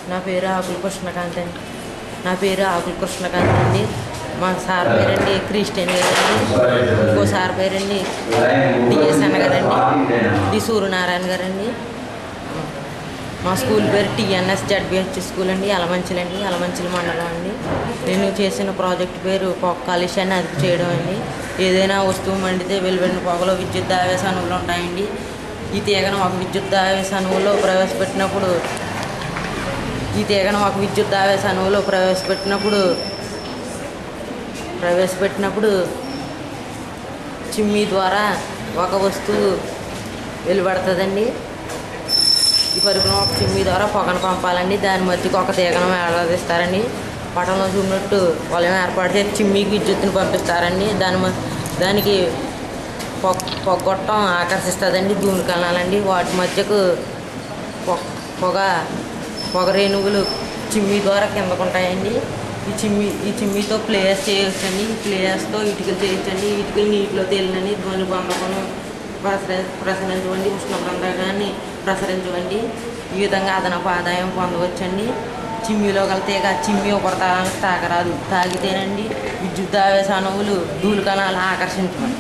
నా పేరు ఆకుల కృష్ణకాంత్ అండి. మా సార్ పేరండి క్రిస్టియన్ గారండి. ఇంకో సార్ పేరండి డిఎస్ అన్న గారండి, డి సూర్యనారాయణ గారండి. మా స్కూల్ పేరు టీఎన్ఎస్ జడ్బిహెచ్ స్కూల్ అండి, యలమంచిలి మండలం అండి. నేను చేసిన ప్రాజెక్ట్ పేరు పొగ కాలుష్యాన్ని అదుపు చేయడం అండి. ఏదైనా వస్తువు మండితే వెలువడిన పొగలో విద్యుత్ ఆవేశ అణువులు ఉంటాయండి. ఈ తీగను ఒక విద్యుత్ ఆవేశ అణువులో ప్రవేశపెట్టినప్పుడు చిమ్నీ ద్వారా ఒక వస్తువు వెలువడుతుందండి. ఈ పరికరం ఒక చిమ్నీ ద్వారా పొగను పంపాలండి. దాని మధ్యకి ఒక తీగను వేలాడదీస్తారండి. పటంలో చూపినట్టు వలయం ఏర్పాటు చేసి చిమ్నీకి విద్యుత్తుని పంపిస్తారండి. దానికి పొగొట్టం ఆకర్షిస్తుందండి. ధూళి కణాలండి. వాటి మధ్యకు పొగ రేణువులు చిమ్నీ ద్వారా కిందకుంటాయండి. ఈ చిమ్నీతో ప్లేయర్స్ చేయవచ్చండి. ఈ ప్లేయర్స్తో ఇటుకలు చేయొచ్చండి. ఇటుకలు నీటిలో తేలినని ధ్వని బంధకను ప్రసరించవండి. ఉష్ణబంధకాన్ని ప్రసరించవండి. ఈ విధంగా అదనపు ఆదాయం పొందవచ్చండి. చిమ్నీలో గల తీగ చిమ్నీ ఉపరితలానికి తాకరాదు. తాగితేనండి విద్యుత్ ఆవేశ అణువులు ధూళి కణాలు ఆకర్షించవండి.